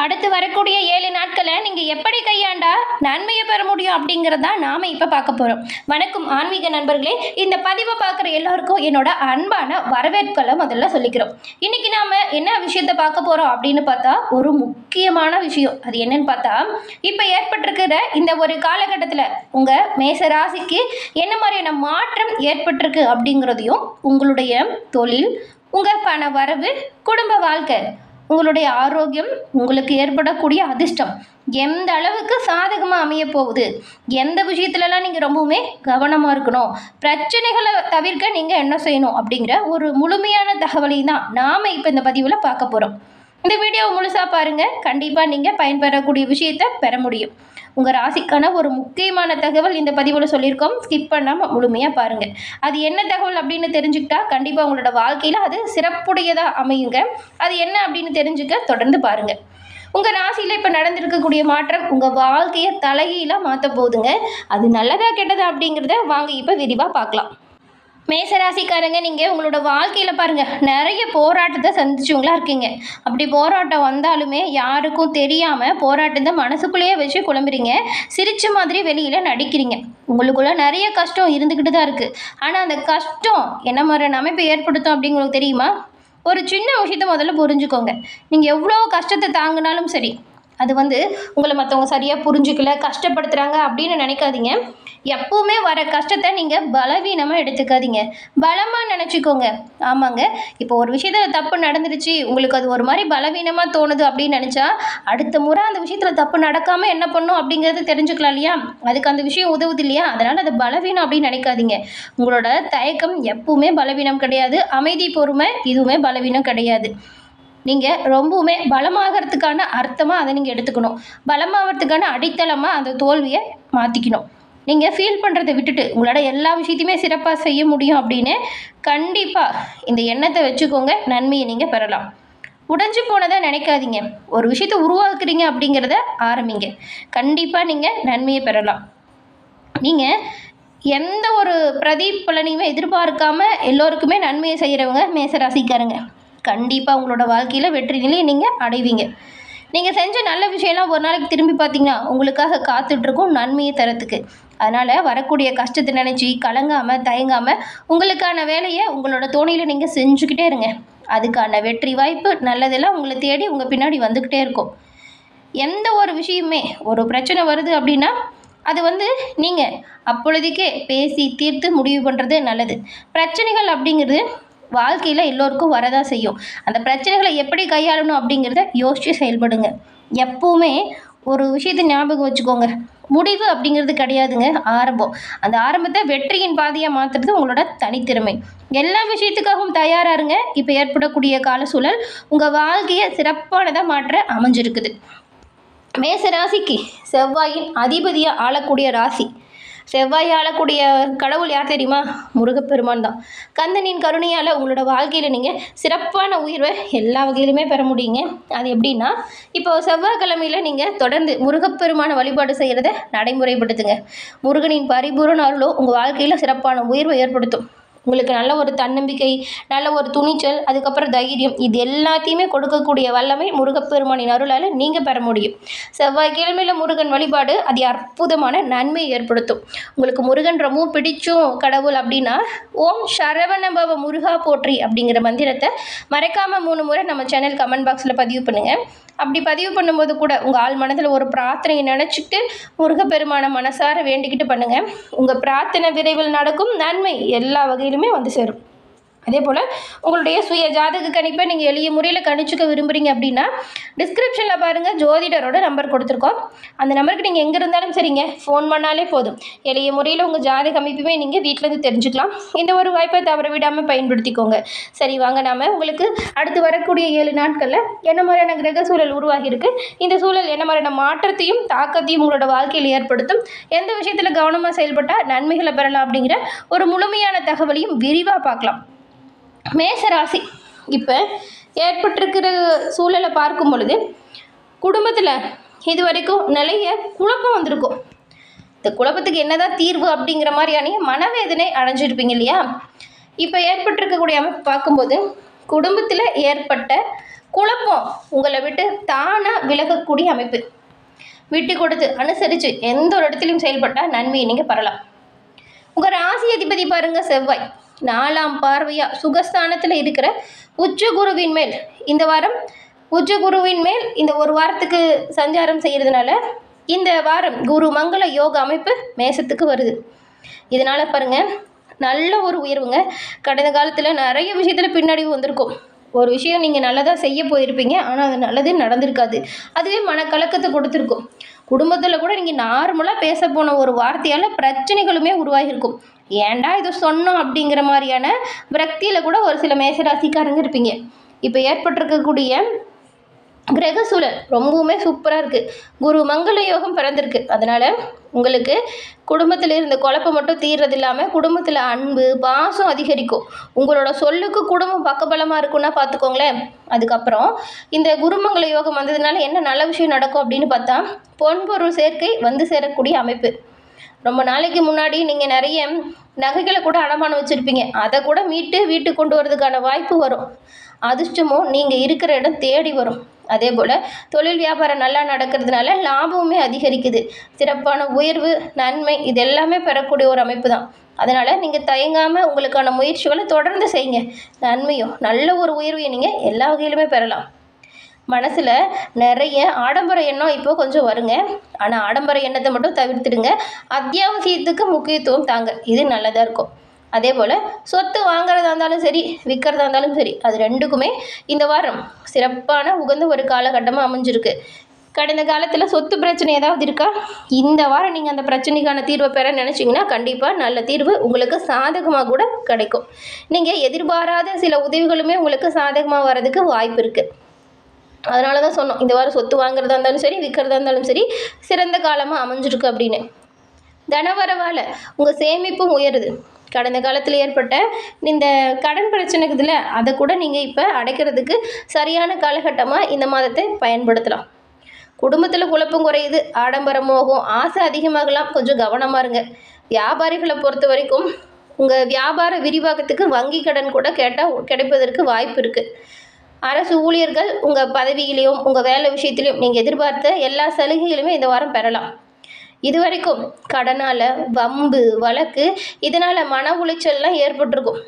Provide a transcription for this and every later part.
அடுத்து வரக்கூடிய 7 நாட்களை நீங்கள் எப்படி கையாண்டா நன்மையை பெற முடியும் அப்படிங்கிறதா நாம் இப்போ பார்க்க போகிறோம். வணக்கம் ஆன்மீக நண்பர்களே, இந்த பதிவை பார்க்குற எல்லாருக்கும் என்னோட அன்பான வரவேற்களை முதல்ல சொல்லிக்கிறோம். இன்றைக்கி நாம் என்ன விஷயத்தை பார்க்க போகிறோம் அப்படின்னு பார்த்தா, ஒரு முக்கியமான விஷயம். அது என்னன்னு பார்த்தா, இப்போ ஏற்பட்டிருக்கிற இந்த ஒரு காலகட்டத்தில் உங்கள் மேச ராசிக்கு என்ன மாதிரியான மாற்றம் ஏற்பட்டிருக்கு அப்படிங்கிறதையும், உங்களுடைய தொழில், உங்கள் பண வரவு, குடும்ப வாழ்க்கை, உங்களுடைய ஆரோக்கியம், உங்களுக்கு ஏற்படக்கூடிய அதிர்ஷ்டம் எந்த அளவுக்கு சாதகமாக அமைய போகுது, எந்த விஷயத்துலலாம் நீங்கள் ரொம்பவுமே கவனமாக இருக்கணும், பிரச்சனைகளை தவிர்க்க நீங்கள் என்ன செய்யணும் அப்படிங்கிற ஒரு முழுமையான தகவலை தான் நாம் இப்போ இந்த பதிவில் பார்க்க போகிறோம். இந்த வீடியோவை முழுசாக பாருங்கள். கண்டிப்பாக நீங்கள் பயன்பெறக்கூடிய விஷயத்தை பெற முடியும். உங்கள் ராசிக்கான ஒரு முக்கியமான தகவல் இந்த பதிவில் சொல்லியிருக்கோம். ஸ்கிப் பண்ணாமல் முழுமையாக பாருங்கள். அது என்ன தகவல் அப்படின்னு தெரிஞ்சுக்கிட்டா கண்டிப்பாக உங்களோட வாழ்க்கையில் அது சிறப்புடையதாக அமையுங்க. அது என்ன அப்படின்னு தெரிஞ்சுக்க தொடர்ந்து பாருங்கள். உங்கள் ராசியில் இப்போ நடந்திருக்கக்கூடிய மாற்றம் உங்கள் வாழ்க்கையை தலைகீழாக மாற்ற போகுதுங்க. அது நல்லதா கெட்டதா அப்படிங்கிறத வாங்க இப்போ விரிவாக பார்க்கலாம். மேசராசிக்காரங்க, நீங்கள் உங்களோட வாழ்க்கையில் பாருங்கள், நிறைய போராட்டத்தை சந்திச்சவங்களா இருக்கீங்க. அப்படி போராட்டம் வந்தாலுமே யாருக்கும் தெரியாமல் போராட்டத்தை மனசுக்குள்ளேயே வச்சு குழம்புறீங்க. சிரிச்ச மாதிரி வெளியில் நடிக்கிறீங்க. உங்களுக்குள்ள நிறைய கஷ்டம் இருந்துக்கிட்டு தான் இருக்குது. ஆனால் அந்த கஷ்டம் என்ன மாதிரியான அமைப்பை ஏற்படுத்தும் அப்படிங்களுக்கு தெரியுமா? ஒரு சின்ன விஷயத்தை முதல்ல புரிஞ்சுக்கோங்க. நீங்கள் எவ்வளோ கஷ்டத்தை தாங்கினாலும் சரி, அது உங்களை மற்றவங்க சரியாக புரிஞ்சுக்கல, கஷ்டப்படுத்துகிறாங்க அப்படின்னு நினைக்காதீங்க. எப்பவுமே வர கஷ்டத்தை நீங்கள் பலவீனமாக எடுத்துக்காதீங்க, பலமாக நினச்சிக்கோங்க. ஆமாங்க, இப்போ ஒரு விஷயத்தில் தப்பு நடந்துருச்சு, உங்களுக்கு அது ஒரு மாதிரி பலவீனமாக தோணுது அப்படின்னு நினச்சா, அடுத்த முறை அந்த விஷயத்தில் தப்பு நடக்காமல் என்ன பண்ணும் அப்படிங்கிறது தெரிஞ்சுக்கலாம் இல்லையா? அதுக்கு அந்த விஷயம் உதவுது இல்லையா? அதனால் அது பலவீனம் அப்படின்னு நினைக்காதீங்க. உங்களோட தயக்கம் எப்பவுமே பலவீனம் கிடையாது. அமைதி, பொறுமை இதுவுமே பலவீனம் கிடையாது. நீங்கள் ரொம்பவுமே பலமாகறதுக்கான அர்த்தமாக அதை நீங்கள் எடுத்துக்கணும். பலமாகறதுக்கான அடித்தளமாக அந்த தோல்வியை மாற்றிக்கணும். நீங்கள் ஃபீல் பண்ணுறதை விட்டுட்டு உங்களோட எல்லா விஷயத்தையுமே சிறப்பாக செய்ய முடியும் அப்படின்னு கண்டிப்பாக இந்த எண்ணத்தை வச்சுக்கோங்க. நன்மையை நீங்கள் பெறலாம். உடைஞ்சு போனதை நினைக்காதீங்க. ஒரு விஷயத்தை உருவாக்குறீங்க அப்படிங்கிறத ஆரம்பிங்க. கண்டிப்பாக நீங்கள் நன்மையை பெறலாம். நீங்கள் எந்த ஒரு பிரதிபலனையுமே எதிர்பார்க்காம எல்லோருக்குமே நன்மையை செய்கிறவங்க மேசராசிக்காரங்க. கண்டிப்பாக உங்களோட வாழ்க்கையில் வெற்றி நிலையை நீங்கள் அடைவீங்க. நீங்கள் செஞ்ச நல்ல விஷயம்லாம் ஒரு நாளைக்கு திரும்பி பார்த்தீங்கன்னா உங்களுக்காக காத்துட்ருக்கும் நன்மையை தரத்துக்கு. அதனால் வரக்கூடிய கஷ்டத்தை நினச்சி கலங்காமல் தயங்காமல் உங்களுக்கான வேலையை உங்களோட தோணியில் நீங்கள் செஞ்சுக்கிட்டே இருங்க. அதுக்கான வெற்றி வாய்ப்பு நல்லதெல்லாம் உங்களை தேடி உங்கள் பின்னாடி வந்துக்கிட்டே இருக்கும். எந்த ஒரு விஷயமே ஒரு பிரச்சனை வருது அப்படின்னா அது நீங்கள் அப்பொழுதுக்கே பேசி தீர்த்து முடிவு பண்ணுறது நல்லது. பிரச்சனைகள் அப்படிங்கிறது வாழ்க்கையில் எல்லோருக்கும் வரதான் செய்யும். அந்த பிரச்சனைகளை எப்படி கையாளணும் அப்படிங்கிறத யோசித்து செயல்படுங்க. எப்பவுமே ஒரு விஷயத்தை ஞாபகம் வச்சுக்கோங்க, முடிவு அப்படிங்கிறது கிடையாதுங்க, ஆரம்பம். அந்த ஆரம்பத்தை வெற்றியின் பாதையாக மாற்றுறது உங்களோட தனித்திறமை. எல்லா விஷயத்துக்காகவும் தயாராக இருங்க. இப்போ ஏற்படக்கூடிய கால சூழல் உங்கள் வாழ்க்கையை சிறப்பானதாக மாற்ற அமைஞ்சிருக்குது. மேச ராசிக்கு செவ்வாயின் அதிபதியாக ஆளக்கூடிய ராசி. செவ்வாய் ஆளக்கூடிய கடவுள் யார் தெரியுமா? முருகப்பெருமான் தான். கந்தனின் கருணையால் உங்களோட வாழ்க்கையில் நீங்கள் சிறப்பான உயர்வை எல்லா வகையிலுமே பெற முடியுங்க. அது எப்படின்னா, இப்போ செவ்வாய்க்கிழமையில் நீங்கள் தொடர்ந்து முருகப்பெருமான வழிபாடு செய்கிறத நடைமுறைப்படுத்துங்க. முருகனின் பரிபூரண அருளும் உங்கள் வாழ்க்கையில் சிறப்பான உயர்வை ஏற்படுத்தும். உங்களுக்கு நல்ல ஒரு தன்னம்பிக்கை, நல்ல ஒரு துணிச்சல், அதுக்கப்புறம் தைரியம், இது எல்லாத்தையுமே கொடுக்கக்கூடிய வல்லமை முருகப்பெருமானின் அருளால் நீங்கள் பெற முடியும். செவ்வாய்க்கிழமையில் முருகன் வழிபாடு அது அற்புதமான நன்மையை ஏற்படுத்தும். உங்களுக்கு முருகன் ரொம்பவும் பிடிச்சும் கடவுள் அப்படின்னா, ஓம் சரவணபவ முருகா போற்றி அப்படிங்கிற மந்திரத்தை மறைக்காமல் 3 முறை நம்ம சேனல் கமெண்ட் பாக்ஸில் பதிவு பண்ணுங்கள். அப்படி பதிவு பண்ணும்போது கூட உங்கள் ஆள் மனதில் ஒரு பிரார்த்தனையை நினச்சிக்கிட்டு முருகப்பெருமான மனசார வேண்டிக்கிட்டு பண்ணுங்கள். உங்கள் பிரார்த்தனை விரைவில் நடக்கும். நன்மை எல்லா வகையிலுமே சேரும். அதே போல் உங்களுடைய சுய ஜாதக கணிப்பை நீங்கள் எளிய முறையில் கணிச்சுக்க விரும்புகிறீங்க அப்படின்னா, டிஸ்கிரிப்ஷனில் பாருங்கள், ஜோதிடரோட நம்பர் கொடுத்துருக்கோம். அந்த நம்பருக்கு நீங்கள் எங்கே இருந்தாலும் சரிங்க, ஃபோன் பண்ணாலே போதும். எளிய முறையில் உங்கள் ஜாதக அமைப்புமே நீங்கள் வீட்டிலேருந்து தெரிஞ்சுக்கலாம். இந்த ஒரு வாய்ப்பை தவற விடாமல் பயன்படுத்திக்கோங்க. சரி, வாங்க நாம் உங்களுக்கு அடுத்து வரக்கூடிய 7 நாட்களில் என்ன மாதிரியான கிரக சூழல் உருவாகியிருக்கு, இந்த சூழல் என்ன மாதிரியான மாற்றத்தையும் தாக்கத்தையும் உங்களோட வாழ்க்கையில் ஏற்படுத்தும், எந்த விஷயத்தில் கவனமாக செயல்பட்டால் நன்மைகளை பெறலாம் அப்படிங்கிற ஒரு முழுமையான தகவலையும் விரிவாக பார்க்கலாம். மேசராசி இப்போ ஏற்பட்டிருக்கிற சூழலை பார்க்கும் பொழுது குடும்பத்தில் இது வரைக்கும் நிறைய குழப்பம் வந்திருக்கும். இந்த குழப்பத்துக்கு என்னதான் தீர்வு அப்படிங்கிற மாதிரியான மனவேதனை அடைஞ்சிருப்பீங்க இல்லையா? இப்போ ஏற்பட்டிருக்கக்கூடிய அமைப்பு பார்க்கும்போது குடும்பத்தில் ஏற்பட்ட குழப்பம் உங்களை விட்டு தானாக விலகக்கூடிய அமைப்பு. விட்டு கொடுத்து அனுசரித்து எந்த ஒரு இடத்துலையும் செயல்பட்டால் நன்மையை நீங்கள் பெறலாம். உங்கள் ராசி அதிபதி பாருங்கள் செவ்வாய் 4ஆம் பார்வையாக சுகஸ்தானத்தில் இருக்கிற உச்சகுருவின் மேல் இந்த வாரம் உச்சகுருவின் மேல் இந்த ஒரு வாரத்துக்கு சஞ்சாரம் செய்கிறதுனால இந்த வாரம் குரு மங்கள யோக அமைப்பு மேசத்துக்கு வருது. இதனால் பாருங்கள் நல்ல ஒரு உயர்வுங்க. கடந்த காலத்தில் நிறைய விஷயத்தில் பின்னடைவு வந்திருக்கும். ஒரு விஷயம் நீங்கள் நல்லதாக செய்ய போயிருப்பீங்க, ஆனால் அது நல்லது நடந்திருக்காது. அதுவே மனக்கலக்கத்தை கொடுத்துருக்கும். குடும்பத்தில் கூட நீங்கள் நார்மலாக பேச போன ஒரு வார்த்தையால் பிரச்சனைகளுமே உருவாகியிருக்கும். ஏன்டா இது சொன்னோம் அப்படிங்கிற மாதிரியான விரக்தியில் கூட ஒரு சில மேசராசிக்காரங்க இருப்பீங்க. இப்போ ஏற்பட்டிருக்கக்கூடிய கிரக சூழல் ரொம்பவுமே சூப்பராக இருக்குது. குரு மங்கள யோகம் பிறந்திருக்கு. அதனால் உங்களுக்கு குடும்பத்தில் இருந்த குழப்பம் மட்டும் தீர்றது இல்லாமல் குடும்பத்தில் அன்பு பாசம் அதிகரிக்கும். உங்களோட சொல்லுக்கு குடும்பம் பக்கபலமாக இருக்குன்னா பார்த்துக்கோங்களேன். அதுக்கப்புறம் இந்த குருமங்கள யோகம் வந்ததுனால என்ன நல்ல விஷயம் நடக்கும் அப்படின்னு பார்த்தா பொன்பொருள் சேர்க்கை வந்து சேரக்கூடிய அமைப்பு. ரொம்ப நாளைக்கு முன்னாடி நீங்கள் நிறைய நகைகளை கூட அடமானம் வச்சுருப்பீங்க. அதை கூட மீட்டு வீட்டுக்கு கொண்டு வரதுக்கான வாய்ப்பு வரும். அதிர்ஷ்டமும் நீங்கள் இருக்கிற இடம் தேடி வரும். அதே போல் தொழில் வியாபாரம் நல்லா நடக்கிறதுனால லாபமுமே அதிகரிக்குது. சிறப்பான உயர்வு நன்மை இது எல்லாமே பெறக்கூடிய ஒரு அமைப்பு தான். அதனால் நீங்கள் தயங்காமல் உங்களுக்கான முயற்சிகளை தொடர்ந்து செய்யுங்க. நன்மையும் நல்ல ஒரு உயர்வையும் நீங்கள் எல்லா வகையிலுமே பெறலாம். மனசில் நிறைய ஆடம்பர எண்ணம் இப்போ கொஞ்சம் வருங்க. ஆனால் ஆடம்பர எண்ணத்தை மட்டும் தவிர்த்துடுங்க. அத்தியாவசியத்துக்கு முக்கியத்துவம் தாங்க. இது நல்லதாக இருக்கும். அதே போல் சொத்து வாங்குறதா இருந்தாலும் சரி விற்கிறதா இருந்தாலும் சரி அது ரெண்டுக்குமே இந்த வாரம் சிறப்பான உகந்த ஒரு காலகட்டமாக அமைஞ்சிருக்கு. கடந்த காலத்தில் சொத்து பிரச்சனை ஏதாவது இருக்கா? இந்த வாரம் நீங்கள் அந்த பிரச்சனைக்கான தீர்வை பெற நினச்சிங்கன்னா கண்டிப்பாக நல்ல தீர்வு உங்களுக்கு சாதகமாக கூட கிடைக்கும். நீங்கள் எதிர்பாராத சில உதவிகளுமே உங்களுக்கு சாதகமாக வர்றதுக்கு வாய்ப்பு இருக்குது. அதனால தான் சொன்னோம் இந்த வாரம் சொத்து வாங்குறதா இருந்தாலும் சரி விற்கிறதா இருந்தாலும் சரி சிறந்த காலமாக அமைஞ்சிருக்கு அப்படின்னு. தனவரவால் உங்கள் சேமிப்பும் உயருது. கடந்த காலத்தில் ஏற்பட்ட இந்த கடன் பிரச்சனைக்குதுல அதை கூட நீங்கள் இப்போ அடைக்கிறதுக்கு சரியான காலகட்டமாக இந்த மாதத்தை பயன்படுத்தலாம். குடும்பத்தில் குழப்பம் குறையுது. ஆடம்பர மோகம் ஆசை அதிகமாகலாம். கொஞ்சம் கவனமாக இருங்க. வியாபாரிகளை பொறுத்த வரைக்கும் உங்கள் வியாபார விரிவாக்கத்துக்கு வங்கி கடன் கூட கேட்டால் கிடைப்பதற்கு வாய்ப்பு இருக்குது. அரசு ஊழியர்கள் உங்கள் பதவியிலையும் உங்கள் வேலை விஷயத்திலையும் நீங்கள் எதிர்பார்த்த எல்லா சலுகைகளுமே இந்த வாரம் பெறலாம். இது வரைக்கும் கடனால் வம்பு வழக்கு இதனால் மன உளைச்சல்லாம் ஏற்பட்டிருக்கும்.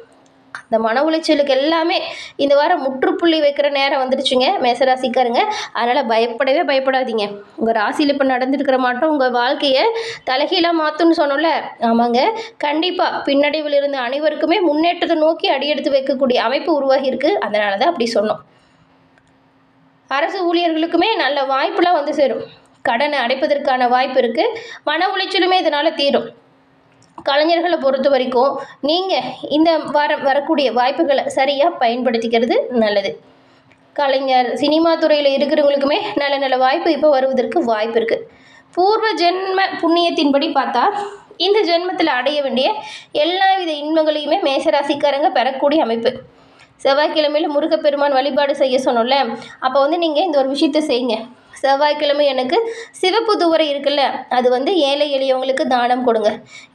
அந்த மன உளைச்சலுக்கு எல்லாமே இந்த வாரம் முற்றுப்புள்ளி வைக்கிற நேரம் வந்துடுச்சுங்க மேசராசிக்காரங்க. அதனால் பயப்படாதீங்க. உங்கள் ராசியில் இப்போ நடந்துருக்கிற மாட்டம் உங்கள் வாழ்க்கையை தலைகீழாக மாற்றுன்னு சொன்னோம்ல. ஆமாங்க, கண்டிப்பாக பின்னடைவில் இருந்த அனைவருக்குமே முன்னேற்றத்தை நோக்கி அடியெடுத்து வைக்கக்கூடிய அமைப்பு உருவாகியிருக்கு. அதனால தான் அப்படி சொன்னோம். அரசு ஊழியர்களுக்குமே நல்ல வாய்ப்புலாம் வந்து சேரும். கடனை அடைப்பதற்கான வாய்ப்பு இருக்குது. மன உளைச்சலுமே இதனால் தீரும். கலைஞர்களை பொறுத்த வரைக்கும் நீங்கள் இந்த வாரம் வரக்கூடிய வாய்ப்புகளை சரியாக பயன்படுத்திக்கிறது நல்லது. கலைஞர் சினிமா துறையில் இருக்கிறவங்களுக்குமே நல்ல நல்ல வாய்ப்பு இப்போ வருவதற்கு வாய்ப்பு இருக்குது. பூர்வ ஜென்ம புண்ணியத்தின்படி பார்த்தா இந்த ஜென்மத்தில் அடைய வேண்டிய எல்லா வித இன்பங்களையுமே மேசராசிக்காரங்க பெறக்கூடிய அமைப்பு. செவ்வாய்க்கிழமையில் முருகப்பெருமான் வழிபாடு செய்ய சொன்னோம்ல. அப்போ நீங்கள் இந்த ஒரு விஷயத்தை செய்யுங்க. செவ்வாய்க்கிழமை எனக்கு சிவப்பு துவரை இருக்குல்ல அது ஏழை எளியவங்களுக்கு தானம் கொடுங்க.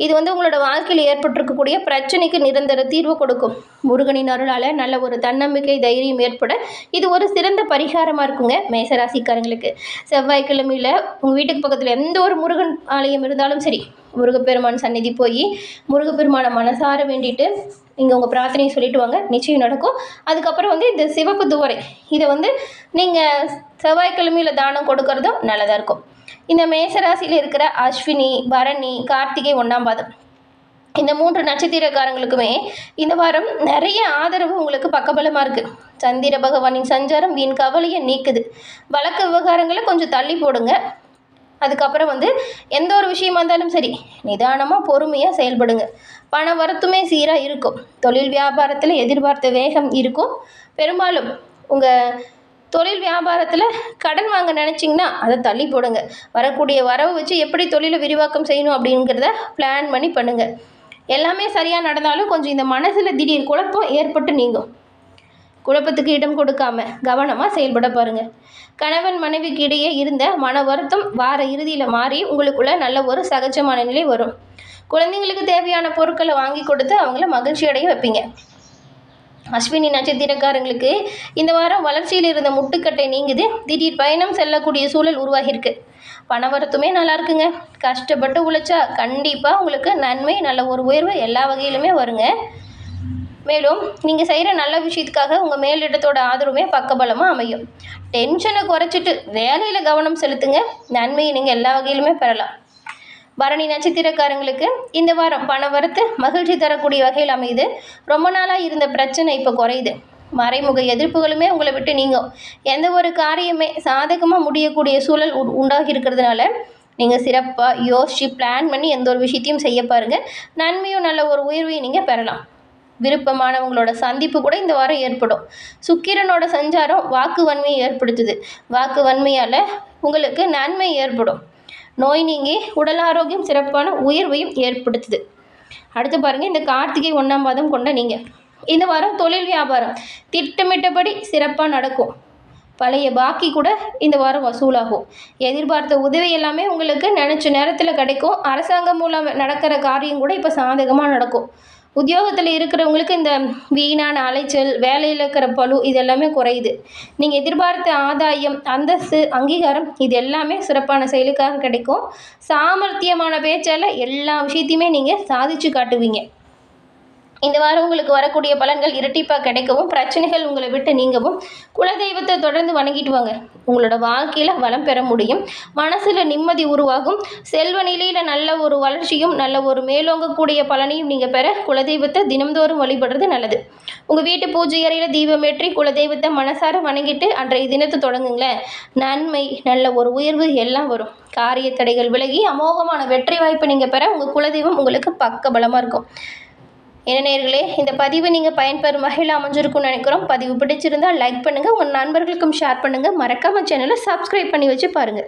இது உங்களோட வாழ்க்கையில் ஏற்பட்டிருக்கக்கூடிய பிரச்சனைக்கு நிரந்தர தீர்வு கொடுக்கும். முருகனின் அருளால் நல்ல ஒரு தன்னம்பிக்கை தைரியம் ஏற்பட இது ஒரு சிறந்த பரிகாரமாக இருக்குங்க மேசராசிக்காரங்களுக்கு. செவ்வாய்க்கிழமையில் உங்கள் வீட்டுக்கு பக்கத்தில் எந்த ஒரு முருகன் ஆலயம் இருந்தாலும் சரி முருகப்பெருமான் சந்நிதி போய் முருகப்பெருமானை மனசார வேண்டிட்டு நீங்கள் உங்கள் பிரார்த்தனையை சொல்லிட்டு வாங்க. நிச்சயம் நடக்கும். அதுக்கப்புறம் இந்த சிவப்பு துவரை இதை நீங்கள் செவ்வாய்க்கிழமையில் தானம் கொடுக்கறதும் நல்லதாக இருக்கும். இந்த மேசராசியில் இருக்கிற அஸ்வினி பரணி கார்த்திகை 1ஆம் பாதம் இந்த 3 நட்சத்திரக்காரங்களுக்குமே இந்த வாரம் நிறைய ஆதரவு உங்களுக்கு பக்கபலமாக இருக்குது. சந்திர பகவானின் சஞ்சாரம் வீண் கவலையை நீக்குது. வழக்கு விவகாரங்களை கொஞ்சம் தள்ளி போடுங்க. அதுக்கப்புறம் எந்த ஒரு விஷயமா இருந்தாலும் சரி நிதானமாக பொறுமையாக செயல்படுங்க. பண வரத்துமே சீராக இருக்கும். தொழில் வியாபாரத்தில் எதிர்பார்த்த வேகம் இருக்கும். பெரும்பாலும் உங்கள் தொழில் வியாபாரத்தில் கடன் வாங்க நினச்சிங்கன்னா அதை தள்ளி போடுங்க. வரக்கூடிய வரவு வச்சு எப்படி தொழிலை விரிவாக்கம் செய்யணும் அப்படிங்கிறத பிளான் பண்ணி பண்ணுங்கள். எல்லாமே சரியாக நடந்தாலும் கொஞ்சம் இந்த மனசில் திடீர் குழப்பம் ஏற்பட்டு நீங்கும். குழப்பத்துக்கு இடம் கொடுக்காம கவனமாக செயல்பட பாருங்கள். கணவன் மனைவிக்கு இடையே இருந்த மன வருத்தம் வார இறுதியில் மாறி உங்களுக்குள்ள நல்ல ஒரு சகஜமான நிலை வரும். குழந்தைங்களுக்கு தேவையான பொருட்களை வாங்கி கொடுத்து அவங்கள மகிழ்ச்சி அடைய வைப்பீங்க. அஸ்வினி நட்சத்திரக்காரங்களுக்கு இந்த வாரம் வளர்ச்சியில் இருந்த முட்டுக்கட்டை நீங்குது. திடீர் பயணம் செல்லக்கூடிய சூழல் உருவாகியிருக்கு. பணவரத்துமே நல்லா இருக்குங்க. கஷ்டப்பட்டு உழைச்சா கண்டிப்பாக உங்களுக்கு நன்மை, நல்ல ஒரு உயர்வு எல்லா வகையிலுமே வருங்க. மேலும் நீங்கள் செய்கிற நல்ல விஷயத்துக்காக உங்கள் மேலிடத்தோட ஆதரவுமே பக்கபலமாக அமையும். டென்ஷனை குறைச்சிட்டு வேலையில் கவனம் செலுத்துங்க. நன்மையை நீங்கள் எல்லா வகையிலுமே பெறலாம். பரணி நட்சத்திரக்காரங்களுக்கு இந்த வாரம் பண வரத்து மகிழ்ச்சி தரக்கூடிய வகையில் அமையுது. ரொம்ப நாளாக இருந்த பிரச்சனை இப்போ குறையுது. மறைமுக எதிர்ப்புகளுமே உங்களை விட்டு நீங்கும். எந்த ஒரு காரியமே சாதகமாக முடியக்கூடிய சூழல் உண்டாகி இருக்கிறதுனால நீங்கள் சிறப்பாக யோசித்து பிளான் பண்ணி எந்த ஒரு விஷயத்தையும் செய்ய பாருங்கள். நன்மையும் நல்ல ஒரு உயர்வையும் நீங்கள் பெறலாம். விருப்பமானவங்களோட சந்திப்பு கூட இந்த வாரம் ஏற்படும். சுக்கிரனோட சஞ்சாரம் வாக்கு வன்மையை ஏற்படுத்துது. வாக்கு வன்மையால் உங்களுக்கு நன்மை ஏற்படும். நோய் நீங்கி உடல் ஆரோக்கியம் சிறப்பான உயர்வையும் ஏற்படுத்துது. அடுத்து பாருங்கள், இந்த கார்த்திகை 1ஆம் மாதம் கொண்ட நீங்கள் இந்த வாரம் தொழில் வியாபாரம் திட்டமிட்டபடி சிறப்பாக நடக்கும். பழைய பாக்கி கூட இந்த வாரம் வசூலாகும். எதிர்பார்த்த உதவி எல்லாமே உங்களுக்கு நினச்ச நேரத்தில் கிடைக்கும். அரசாங்கம் மூலம் நடக்கிற காரியம் கூட இப்போ சாதகமாக நடக்கும். உத்தியோகத்தில் இருக்கிறவங்களுக்கு இந்த வீணான அலைச்சல், வேலையில் இருக்கிற பளு இது எல்லாமே குறையுது. நீங்கள் எதிர்பார்த்த ஆதாயம், அந்தஸ்து, அங்கீகாரம் இது எல்லாமே சிறப்பான செயலுக்காக கிடைக்கும். சாமர்த்தியமான பேச்சால் எல்லா விஷயத்தையுமே நீங்கள் சாதிச்சு காட்டுவீங்க. இந்த வாரம் உங்களுக்கு வரக்கூடிய பலன்கள் இரட்டிப்பாக கிடைக்கவும், பிரச்சனைகள் உங்களை விட்டு நீங்கவும், குலதெய்வத்தை தொடர்ந்து வணங்கிட்டு வாங்க. உங்களோட வாழ்க்கையில் வளம் பெற முடியும். மனசில் நிம்மதி உருவாகும். செல்வ நிலையில் நல்ல ஒரு வளர்ச்சியும் நல்ல ஒரு மேலோங்கக்கூடிய பலனையும் நீங்கள் பெற குலதெய்வத்தை தினம்தோறும் வழிபடுறது நல்லது. உங்கள் வீட்டு பூஜை அறையில் தீபமேற்றி குலதெய்வத்தை மனசார வணங்கிட்டு அன்றைய தினத்தை தொடங்குங்களேன். நன்மை, நல்ல ஒரு உயர்வு எல்லாம் வரும். காரிய தடைகள் விலகி அமோகமான வெற்றி வாய்ப்பை நீங்கள் பெற உங்கள் குலதெய்வம் உங்களுக்கு பக்கபலமாக இருக்கும். என்ன நேயர்களே, இந்த பதிவு நீங்கள் பயன்பெறும் வகையில் அமைஞ்சிருக்கும்னு நினைக்கிறோம். பதிவு பிடிச்சிருந்தால் லைக் பண்ணுங்கள், உங்கள் நண்பர்களுக்கும் ஷேர் பண்ணுங்கள். மறக்காம சேனலை சப்ஸ்கிரைப் பண்ணி வச்சு பாருங்கள்.